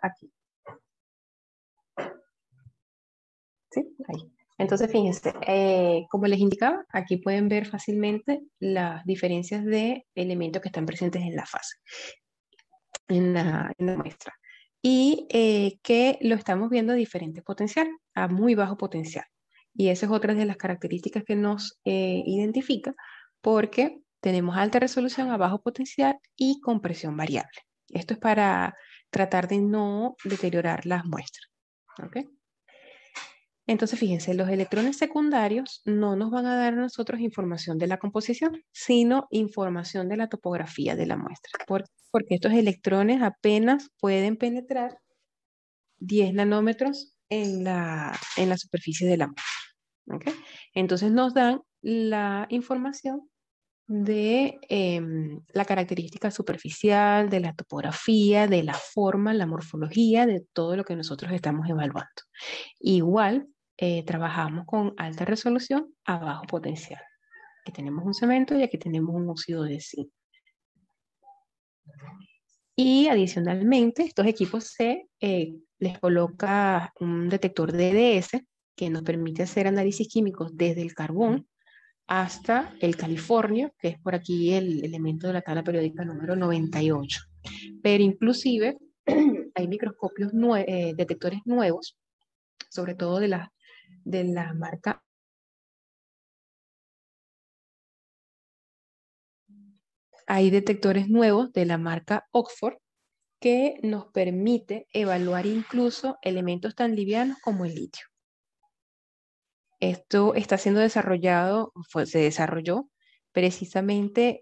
aquí. ¿Sí? Ahí. Entonces, fíjense, como les indicaba, aquí pueden ver fácilmente las diferencias de elementos que están presentes en la fase, en la muestra. Y que lo estamos viendo a diferente potencial, a muy bajo potencial. Y esa es otra de las características que nos identifica, porque tenemos alta resolución a bajo potencial y compresión variable. Esto es para tratar de no deteriorar las muestras. ¿Ok? Entonces, fíjense, los electrones secundarios no nos van a dar a nosotros información de la composición, sino información de la topografía de la muestra. Porque estos electrones apenas pueden penetrar 10 nanómetros en la superficie de la muestra. ¿Okay? Entonces nos dan la información de la característica superficial, de la topografía, de la forma, la morfología, de todo lo que nosotros estamos evaluando. Igual, trabajamos con alta resolución a bajo potencial. Aquí tenemos un cemento y aquí tenemos un óxido de zinc. Y adicionalmente, estos equipos les coloca un detector de EDS que nos permite hacer análisis químicos desde el carbón hasta el californio, que es por aquí el elemento de la tabla periódica número 98. Pero inclusive hay microscopios, detectores nuevos, sobre todo de la marca. Hay detectores nuevos de la marca Oxford que nos permite evaluar incluso elementos tan livianos como el litio. Esto está siendo desarrollado, se desarrolló precisamente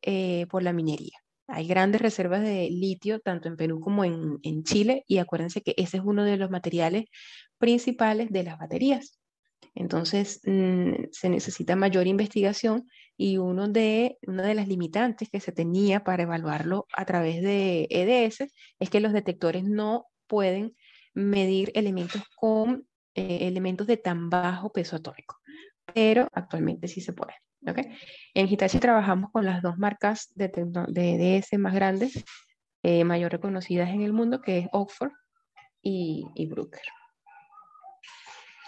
por la minería. Hay grandes reservas de litio tanto en Perú como en Chile, y acuérdense que ese es uno de los materiales principales de las baterías. Entonces, se necesita mayor investigación, y una de las limitantes que se tenía para evaluarlo a través de EDS es que los detectores no pueden medir elementos con elementos de tan bajo peso atómico, pero actualmente sí se puede. ¿Okay? En Hitachi trabajamos con las dos marcas de EDS más grandes, mayor reconocidas en el mundo, que es Oxford y Bruker.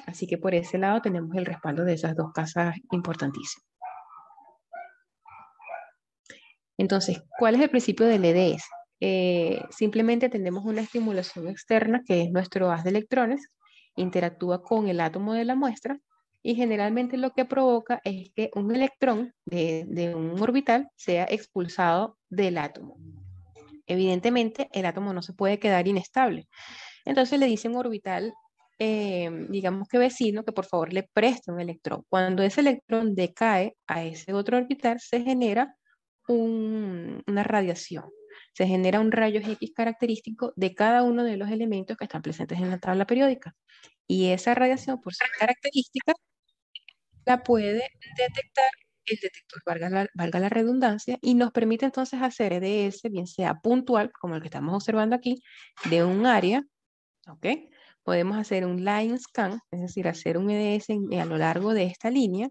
Así que por ese lado tenemos el respaldo de esas dos casas importantísimas. Entonces, ¿cuál es el principio del EDS? Simplemente tenemos una estimulación externa, que es nuestro haz de electrones, interactúa con el átomo de la muestra, y generalmente lo que provoca es que un electrón de un orbital sea expulsado del átomo. Evidentemente, el átomo no se puede quedar inestable. Entonces le dice a un orbital, digamos que vecino, que por favor le preste un electrón. Cuando ese electrón decae a ese otro orbital, se genera una radiación. Se genera un rayos X característico de cada uno de los elementos que están presentes en la tabla periódica. Y esa radiación, por ser característica, la puede detectar el detector, valga la redundancia, y nos permite entonces hacer EDS, bien sea puntual, como el que estamos observando aquí, de un área. ¿Ok? Podemos hacer un line scan, es decir, hacer un EDS a lo largo de esta línea,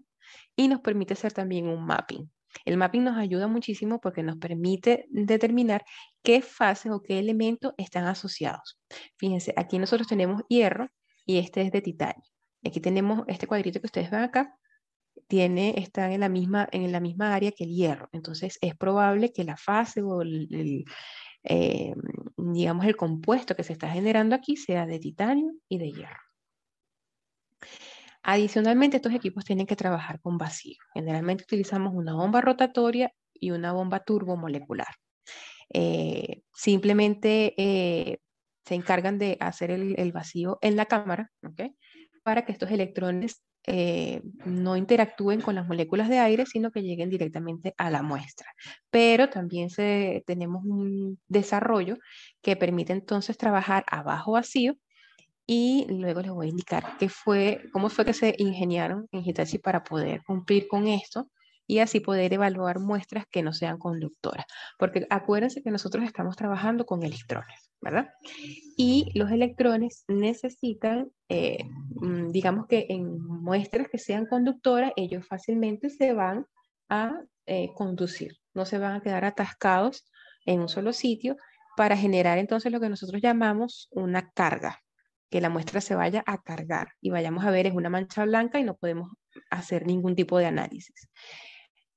y nos permite hacer también un mapping. El mapping nos ayuda muchísimo porque nos permite determinar qué fases o qué elementos están asociados. Fíjense, aquí nosotros tenemos hierro y este es de titanio. Aquí tenemos este cuadrito que ustedes ven acá, está en la misma área que el hierro. Entonces es probable que la fase o eh, digamos, el compuesto que se está generando aquí sea de titanio y de hierro. Adicionalmente, estos equipos tienen que trabajar con vacío. Generalmente utilizamos una bomba rotatoria y una bomba turbomolecular. Simplemente se encargan de hacer el vacío en la cámara, ¿okay? Para que estos electrones no interactúen con las moléculas de aire, sino que lleguen directamente a la muestra. Pero también tenemos un desarrollo que permite entonces trabajar a bajo vacío, y luego les voy a indicar cómo fue que se ingeniaron en Hitachi para poder cumplir con esto y así poder evaluar muestras que no sean conductoras. Porque acuérdense que nosotros estamos trabajando con electrones, ¿verdad? Y los electrones necesitan, digamos que en muestras que sean conductoras, ellos fácilmente se van a conducir, no se van a quedar atascados en un solo sitio, para generar entonces lo que nosotros llamamos una carga, que la muestra se vaya a cargar y vayamos a ver es una mancha blanca y no podemos hacer ningún tipo de análisis.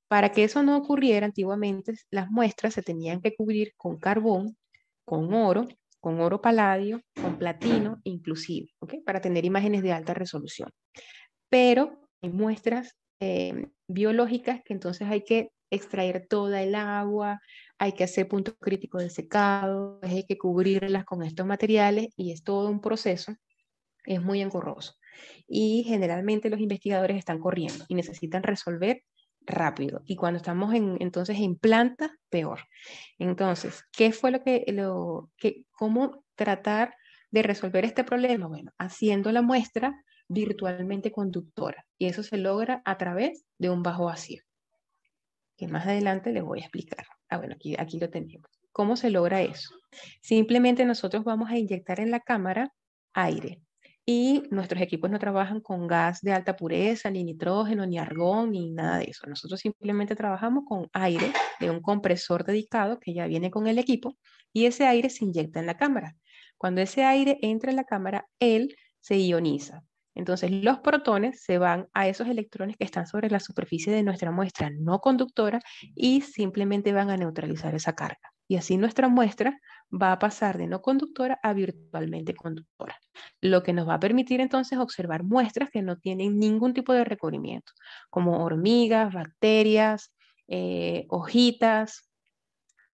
Para que eso no ocurriera antiguamente, las muestras se tenían que cubrir con carbón, con oro paladio, con platino inclusive, ¿ok? Para tener imágenes de alta resolución. Pero hay muestras biológicas que entonces hay que extraer toda el agua, hay que hacer punto crítico de secado, hay que cubrirlas con estos materiales y es todo un proceso, es muy engorroso. Y generalmente los investigadores están corriendo y necesitan resolver rápido. Y cuando estamos entonces en planta, peor. Entonces, ¿qué fue cómo tratar de resolver este problema? Bueno, haciendo la muestra virtualmente conductora. Y eso se logra a través de un bajo vacío, que más adelante les voy a explicar. Ah, bueno, aquí lo tenemos. ¿Cómo se logra eso? Simplemente nosotros vamos a inyectar en la cámara aire. Y nuestros equipos no trabajan con gas de alta pureza, ni nitrógeno, ni argón, ni nada de eso. Nosotros simplemente trabajamos con aire de un compresor dedicado que ya viene con el equipo y ese aire se inyecta en la cámara. Cuando ese aire entra en la cámara, él se ioniza. Entonces los protones se van a esos electrones que están sobre la superficie de nuestra muestra no conductora y simplemente van a neutralizar esa carga. Y así nuestra muestra va a pasar de no conductora a virtualmente conductora, lo que nos va a permitir entonces observar muestras que no tienen ningún tipo de recubrimiento, como hormigas, bacterias, hojitas,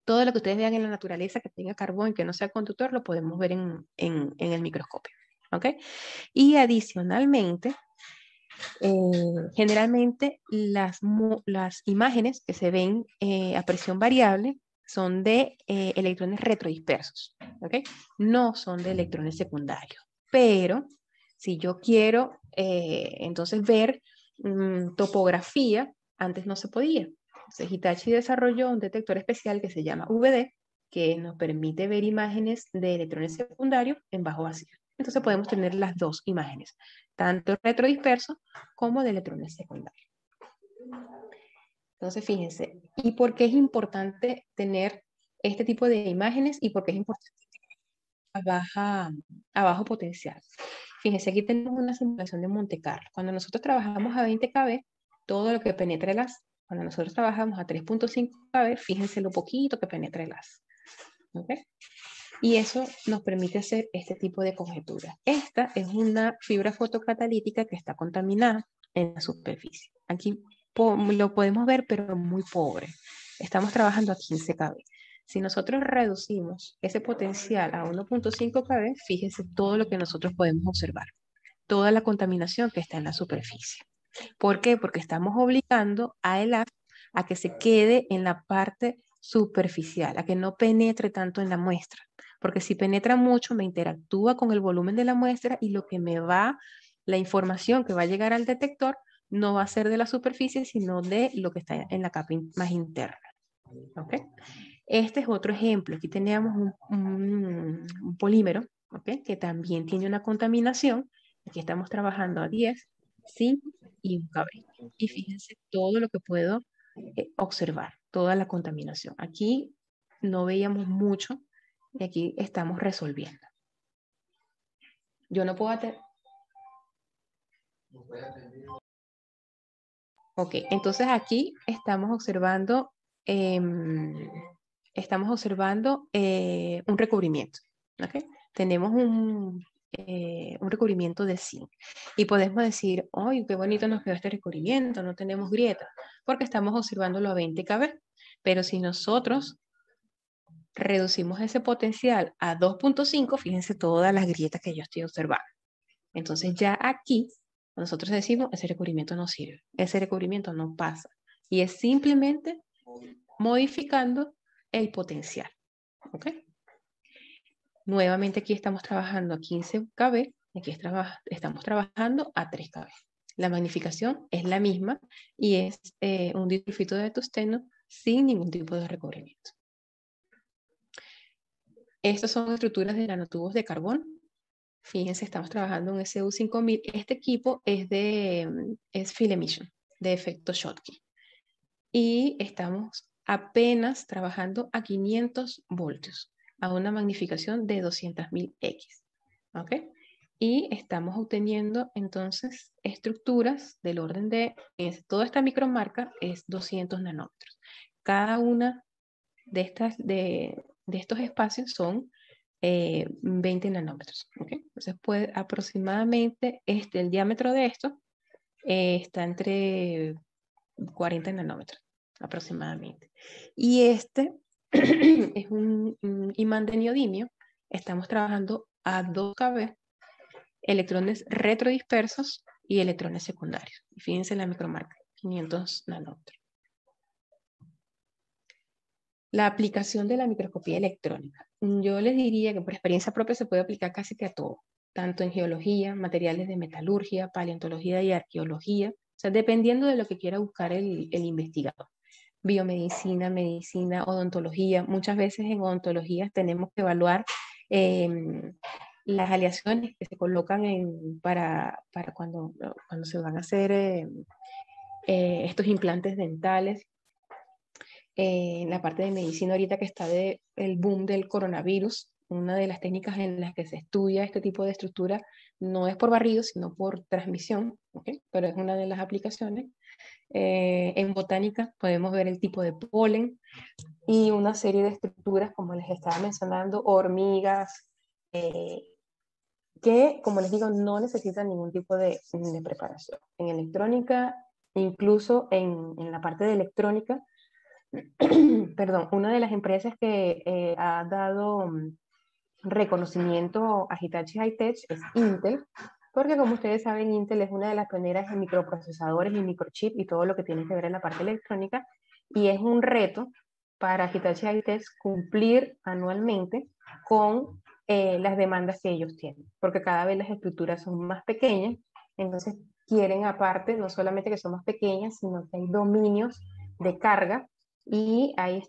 todo lo que ustedes vean en la naturaleza que tenga carbón y que no sea conductor, lo podemos ver en el microscopio. ¿Ok? Y adicionalmente, generalmente las imágenes que se ven a presión variable son de electrones retrodispersos, ¿ok? No son de electrones secundarios. Pero si yo quiero entonces ver topografía, antes no se podía. Entonces Hitachi desarrolló un detector especial que se llama VD, que nos permite ver imágenes de electrones secundarios en bajo vacío. Entonces podemos tener las dos imágenes, tanto retrodisperso como de electrones secundarios. Entonces, fíjense, ¿y por qué es importante tener este tipo de imágenes y por qué es importante a bajo potencial? Fíjense, aquí tenemos una simulación de Monte Carlo. Cuando nosotros trabajamos a 20 kb, todo lo que penetra el haz. Cuando nosotros trabajamos a 3.5 kb, fíjense lo poquito que penetra el haz. ¿Ok? Y eso nos permite hacer este tipo de conjeturas. Esta es una fibra fotocatalítica que está contaminada en la superficie. Aquí lo podemos ver, pero muy pobre. Estamos trabajando a 15 kb. Si nosotros reducimos ese potencial a 1.5 kb, fíjense todo lo que nosotros podemos observar. Toda la contaminación que está en la superficie. ¿Por qué? Porque estamos obligando a el a que se quede en la parte superficial, a que no penetre tanto en la muestra. Porque si penetra mucho, me interactúa con el volumen de la muestra y la información que va a llegar al detector no va a ser de la superficie, sino de lo que está en la capa más interna. ¿Ok? Este es otro ejemplo. Aquí teníamos un polímero, ¿ok? Que también tiene una contaminación. Aquí estamos trabajando a 10, 5 y un cabrito. Y fíjense todo lo que puedo observar, toda la contaminación. Aquí no veíamos mucho y aquí estamos resolviendo. Yo no puedo hacer... Ok, entonces aquí estamos observando un recubrimiento. ¿Okay? Tenemos un recubrimiento de zinc. Y podemos decir, ¡ay, qué bonito nos quedó este recubrimiento! No tenemos grieta, porque estamos observándolo a 20 kb. Pero si nosotros reducimos ese potencial a 2.5, fíjense todas las grietas que yo estoy observando. Entonces ya aquí nosotros decimos, ese recubrimiento no sirve, ese recubrimiento no pasa. Y es simplemente modificando el potencial. ¿Ok? Nuevamente aquí estamos trabajando a 15 kb, aquí estamos trabajando a 3 kb. La magnificación es la misma y es un disulfito de tungsteno sin ningún tipo de recubrimiento. Estas son estructuras de nanotubos de carbón. Fíjense, estamos trabajando en SU5000. Este equipo es Field Emission, de efecto Schottky. Y estamos apenas trabajando a 500 voltios. a una magnificación de 200.000x. ¿Ok? Y estamos obteniendo entonces estructuras del orden de, toda esta micromarca es 200 nanómetros. Cada una de estos espacios son 20 nanómetros. ¿Okay? Entonces, aproximadamente el diámetro de esto está entre 40 nanómetros aproximadamente. Y este es un imán de neodimio. Estamos trabajando a 2 kb, electrones retrodispersos y electrones secundarios. Y fíjense en la micromarca, 500 nanómetros. La aplicación de la microscopía electrónica. Yo les diría que por experiencia propia se puede aplicar casi que a todo, tanto en geología, materiales de metalurgia, paleontología y arqueología, o sea, dependiendo de lo que quiera buscar el investigador. Biomedicina, medicina, odontología. Muchas veces en odontología tenemos que evaluar las aleaciones que se colocan para cuando se van a hacer estos implantes dentales. En la parte de medicina ahorita que está el boom del coronavirus, una de las técnicas en las que se estudia este tipo de estructura no es por barrido, sino por transmisión, ¿okay? Pero es una de las aplicaciones. En botánica podemos ver el tipo de polen y una serie de estructuras, como les estaba mencionando, hormigas, que, como les digo, no necesitan ningún tipo de preparación. En electrónica, incluso en la parte de electrónica, perdón, una de las empresas que ha dado reconocimiento a Hitachi High-Tech es Intel, porque como ustedes saben, Intel es una de las pioneras en microprocesadores y microchip y todo lo que tiene que ver en la parte electrónica, y es un reto para Hitachi High-Tech cumplir anualmente con las demandas que ellos tienen, porque cada vez las estructuras son más pequeñas, entonces quieren aparte, no solamente que son más pequeñas, sino que hay dominios de carga y hay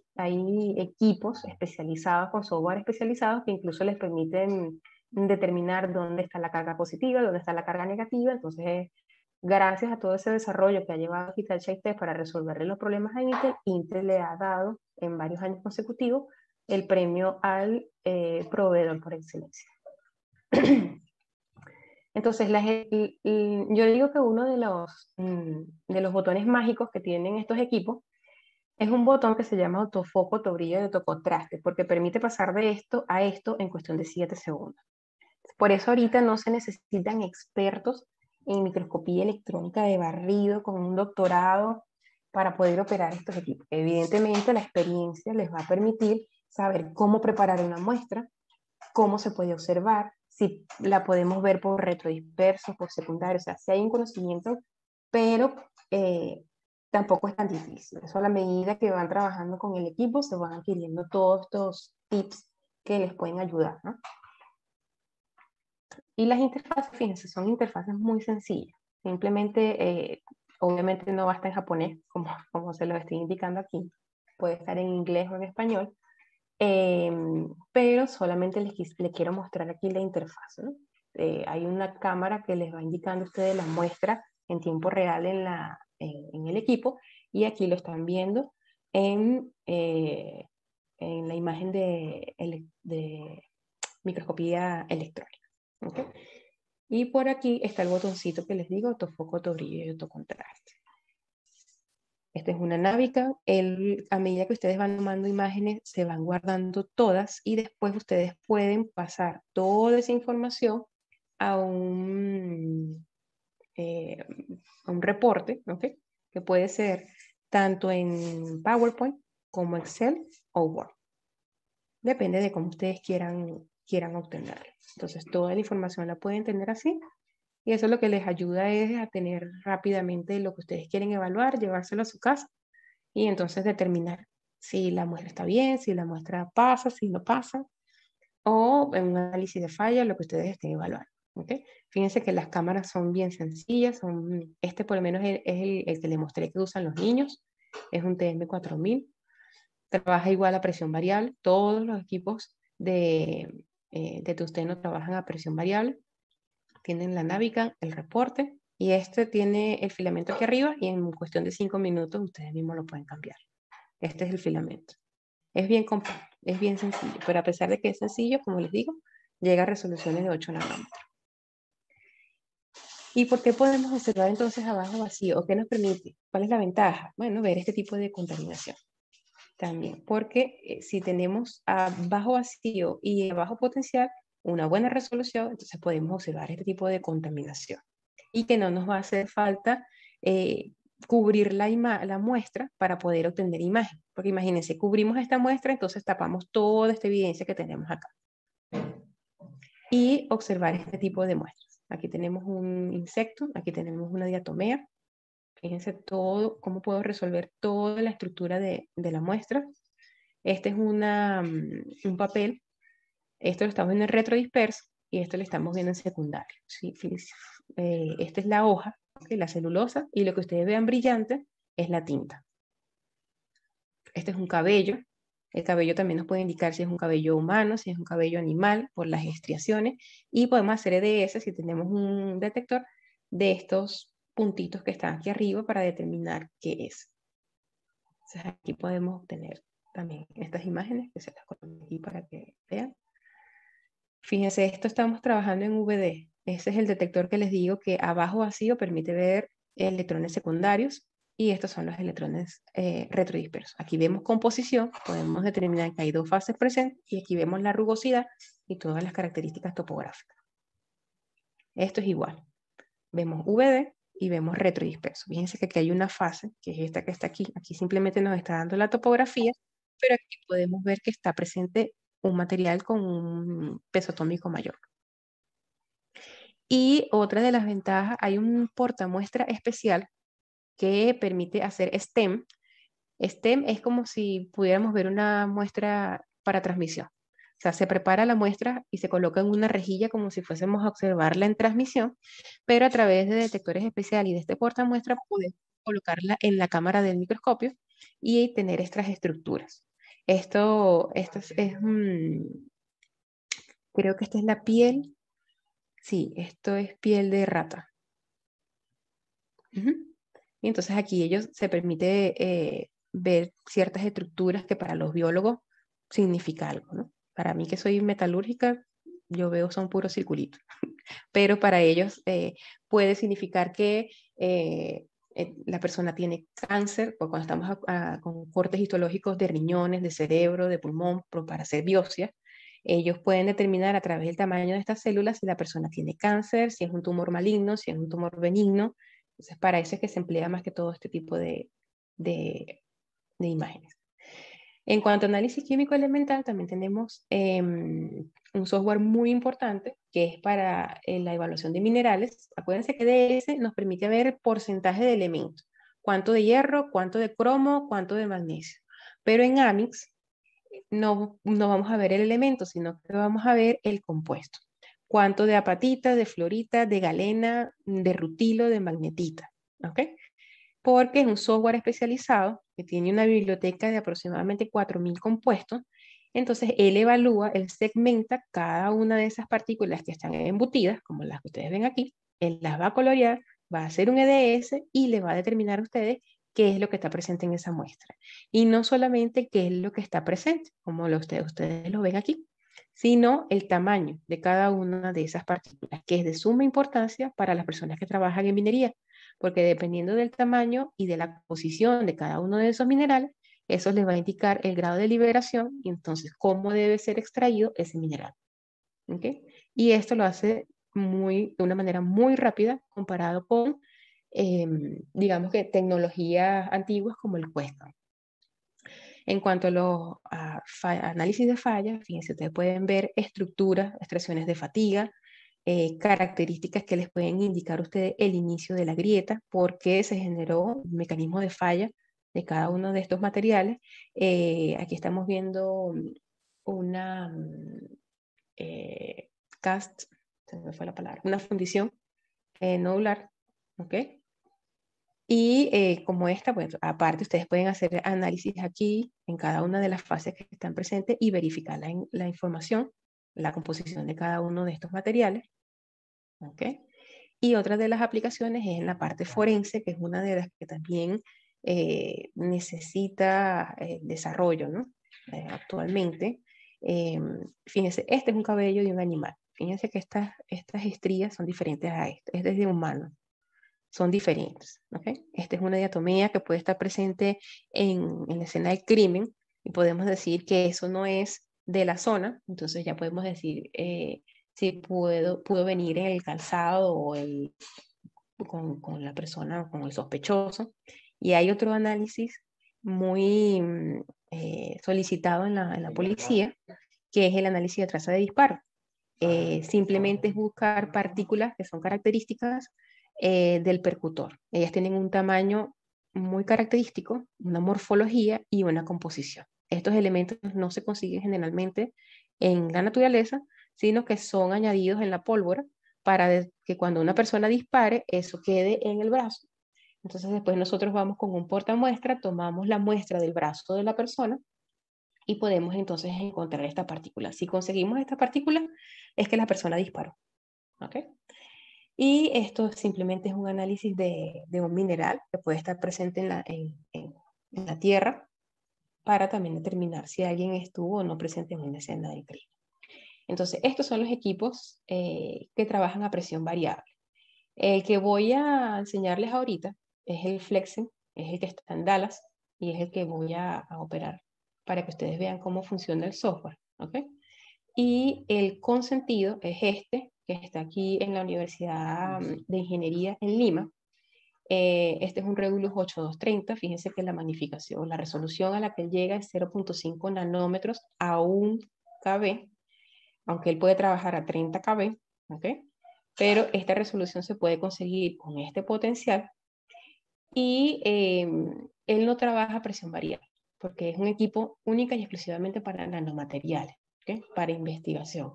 equipos especializados con software especializados que incluso les permiten determinar dónde está la carga positiva, dónde está la carga negativa. Entonces, gracias a todo ese desarrollo que ha llevado Hitachi High-Tech para resolverle los problemas a Intel, Intel le ha dado en varios años consecutivos el premio al proveedor por excelencia. Entonces, yo digo que uno de los botones mágicos que tienen estos equipos es un botón que se llama autofoco, autobrillo y autocontraste, porque permite pasar de esto a esto en cuestión de 7 segundos. Por eso ahorita no se necesitan expertos en microscopía electrónica de barrido con un doctorado para poder operar estos equipos. Evidentemente la experiencia les va a permitir saber cómo preparar una muestra, cómo se puede observar, si la podemos ver por retrodisperso, por secundario, o sea, si hay un conocimiento, pero tampoco es tan difícil. Eso a la medida que van trabajando con el equipo se van adquiriendo todos estos tips que les pueden ayudar, ¿no? Y las interfaces, fíjense, son interfaces muy sencillas. Simplemente, obviamente no basta en japonés, como se lo estoy indicando aquí. Puede estar en inglés o en español. Pero solamente les quiero mostrar aquí la interfaz, ¿no? Hay una cámara que les va indicando a ustedes la muestra en tiempo real en el equipo, y aquí lo están viendo en la imagen de microscopía electrónica. ¿Okay? Y por aquí está el botoncito que les digo, autofoco, autobrillo y autocontraste. Esta es una Navica. A medida que ustedes van tomando imágenes, se van guardando todas y después ustedes pueden pasar toda esa información a un reporte, ¿okay? Que puede ser tanto en PowerPoint como Excel o Word. Depende de cómo ustedes quieran obtenerlo. Entonces, toda la información la pueden tener así. Y eso lo que les ayuda es a tener rápidamente lo que ustedes quieren evaluar, llevárselo a su casa y entonces determinar si la muestra está bien, si la muestra pasa, si no pasa, o en un análisis de falla, lo que ustedes estén evaluando. ¿Okay? Fíjense que las cámaras son bien sencillas, este por lo menos es el que les mostré que usan los niños, es un TM4000, trabaja igual a presión variable, todos los equipos de tungsteno trabajan a presión variable, tienen la Navica, el reporte, y este tiene el filamento aquí arriba y en cuestión de 5 minutos ustedes mismos lo pueden cambiar. Este es el filamento. Es bien compacto. Es bien sencillo, pero a pesar de que es sencillo, como les digo, llega a resoluciones de 8 nanómetros. ¿Y por qué podemos observar entonces a bajo vacío? ¿O qué nos permite? ¿Cuál es la ventaja? Bueno, ver este tipo de contaminación también, porque si tenemos a bajo vacío y a bajo potencial, una buena resolución, entonces podemos observar este tipo de contaminación y que no nos va a hacer falta cubrir la muestra para poder obtener imagen, porque imagínense, cubrimos esta muestra, entonces tapamos toda esta evidencia que tenemos acá y observar este tipo de muestras. Aquí tenemos un insecto, aquí tenemos una diatomea. Fíjense todo, cómo puedo resolver toda la estructura de la muestra. Este es un papel. Esto lo estamos viendo en retrodisperso y esto lo estamos viendo en secundario. ¿Sí? Esta es la hoja, ¿okay? La celulosa, y lo que ustedes vean brillante es la tinta. Este es un cabello. El cabello también nos puede indicar si es un cabello humano, si es un cabello animal, por las estriaciones. Y podemos hacer EDS si tenemos un detector de estos puntitos que están aquí arriba para determinar qué es. Entonces aquí podemos obtener también estas imágenes que se las coloco aquí para que vean. Fíjense, esto estamos trabajando en VD. Ese es el detector que les digo que abajo vacío permite ver electrones secundarios y estos son los electrones retrodispersos. Aquí vemos composición, podemos determinar que hay dos fases presentes y aquí vemos la rugosidad y todas las características topográficas. Esto es igual. Vemos VD y vemos retrodisperso. Fíjense que aquí hay una fase, que es esta que está aquí. Aquí simplemente nos está dando la topografía, pero aquí podemos ver que está presente un material con un peso atómico mayor. Y otra de las ventajas, hay un portamuestra especial que permite hacer STEM. STEM es como si pudiéramos ver una muestra para transmisión. O sea, se prepara la muestra y se coloca en una rejilla como si fuésemos a observarla en transmisión, pero a través de detectores especiales y de este portamuestra podemos colocarla en la cámara del microscopio y tener estas estructuras. Creo que esta es la piel. Sí, esto es piel de rata. Ujú. Y entonces aquí ellos se permite ver ciertas estructuras que para los biólogos significa algo, ¿no? Para mí que soy metalúrgica, yo veo son puros circulitos, pero para ellos puede significar que la persona tiene cáncer, o cuando estamos con cortes histológicos de riñones, de cerebro, de pulmón, para hacer biopsia, ellos pueden determinar a través del tamaño de estas células si la persona tiene cáncer, si es un tumor maligno, si es un tumor benigno. Entonces, para eso es que se emplea más que todo este tipo de, de imágenes. En cuanto a análisis químico elemental, también tenemos un software muy importante que es para la evaluación de minerales. Acuérdense que DS nos permite ver porcentaje de elementos, cuánto de hierro, cuánto de cromo, cuánto de magnesio. Pero en AMIX no vamos a ver el elemento, sino que vamos a ver el compuesto. Cuánto de apatita, de fluorita, de galena, de rutilo, de magnetita. ¿Ok? Porque es un software especializado que tiene una biblioteca de aproximadamente 4.000 compuestos. Entonces, él evalúa, él segmenta cada una de esas partículas que están embutidas, como las que ustedes ven aquí, él las va a colorear, va a hacer un EDS y le va a determinar a ustedes qué es lo que está presente en esa muestra. Y no solamente qué es lo que está presente, como ustedes lo ven aquí, sino el tamaño de cada una de esas partículas, que es de suma importancia para las personas que trabajan en minería, porque dependiendo del tamaño y de la posición de cada uno de esos minerales, eso les va a indicar el grado de liberación y entonces cómo debe ser extraído ese mineral. ¿Okay? Y esto lo hace de una manera muy rápida comparado con, digamos que tecnologías antiguas como el Cuesta. En cuanto a los análisis de fallas, fíjense, ustedes pueden ver estructuras, expresiones de fatiga, características que les pueden indicar a ustedes el inicio de la grieta, por qué se generó un mecanismo de falla de cada uno de estos materiales. Aquí estamos viendo una cast, se me fue la palabra, una fundición nodular, ¿ok? Y como esta, pues aparte ustedes pueden hacer análisis aquí en cada una de las fases que están presentes y verificar la información, la composición de cada uno de estos materiales. ¿Ok? Y otra de las aplicaciones es en la parte forense, que es una de las que también necesita desarrollo, ¿no? actualmente. Fíjense, este es un cabello de un animal. Fíjense que estas estrías son diferentes a esta. Este es de humano. Son diferentes. ¿Okay? Esta es una diatomea que puede estar presente en la escena del crimen y podemos decir que eso no es de la zona. Entonces ya podemos decir si pudo venir en el calzado o con la persona o con el sospechoso. Y hay otro análisis muy solicitado en la policía, que es el análisis de traza de disparo. Simplemente es buscar partículas que son características del percutor. Ellas tienen un tamaño muy característico, una morfología y una composición. Estos elementos no se consiguen generalmente en la naturaleza, sino que son añadidos en la pólvora para que cuando una persona dispare, eso quede en el brazo. Entonces después nosotros vamos con un portamuestra, tomamos la muestra del brazo de la persona y podemos entonces encontrar esta partícula. Si conseguimos esta partícula, es que la persona disparó. ¿Ok? Y esto simplemente es un análisis de un mineral que puede estar presente en la tierra para también determinar si alguien estuvo o no presente en una escena del crimen. Entonces, estos son los equipos que trabajan a presión variable. El que voy a enseñarles ahorita es el Flexen, es el que está en Dallas y es el que voy a operar para que ustedes vean cómo funciona el software. ¿Ok? Y el consentido es este, que está aquí en la Universidad de Ingeniería en Lima. Este es un Regulus 8230. Fíjense que la magnificación, la resolución a la que él llega es 0.5 nanómetros a 1 kb, aunque él puede trabajar a 30 kb, ¿ok? Pero esta resolución se puede conseguir con este potencial y él no trabaja a presión variable, porque es un equipo única y exclusivamente para nanomateriales, ¿ok? Para investigación.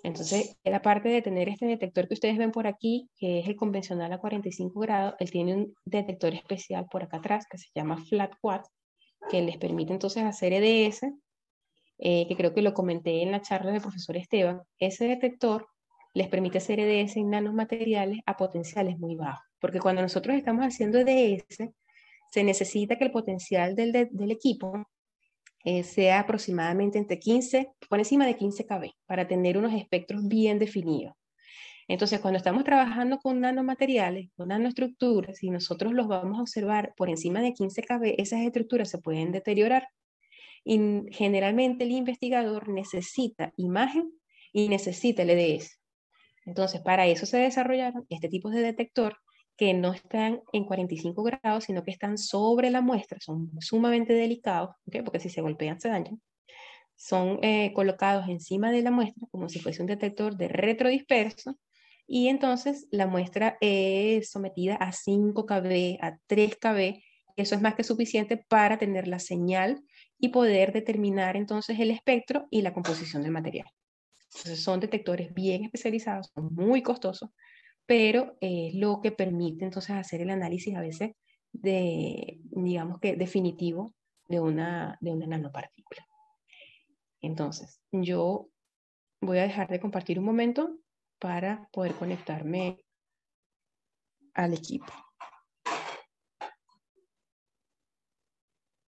Entonces, aparte de tener este detector que ustedes ven por aquí, que es el convencional a 45 grados, él tiene un detector especial por acá atrás que se llama Flat Quad, que les permite entonces hacer EDS, que creo que lo comenté en la charla del profesor Esteban. Ese detector les permite hacer EDS en nanomateriales a potenciales muy bajos, porque cuando nosotros estamos haciendo EDS, se necesita que el potencial del equipo sea aproximadamente entre 15, por encima de 15 kb, para tener unos espectros bien definidos. Entonces, cuando estamos trabajando con nanomateriales, con nanoestructuras, y nosotros los vamos a observar por encima de 15 kb, esas estructuras se pueden deteriorar. Y generalmente el investigador necesita imagen y necesita el EDS. Entonces, para eso se desarrollaron este tipo de detector que no están en 45 grados, sino que están sobre la muestra, son sumamente delicados, ¿okay? Porque si se golpean se dañan. Son colocados encima de la muestra como si fuese un detector de retrodisperso y entonces la muestra es sometida a 5 kb, a 3 kb. Eso es más que suficiente para tener la señal y poder determinar entonces el espectro y la composición del material. Entonces son detectores bien especializados, son muy costosos, pero lo que permite entonces hacer el análisis a veces digamos que definitivo de una nanopartícula. Entonces, yo voy a dejar de compartir un momento para poder conectarme al equipo.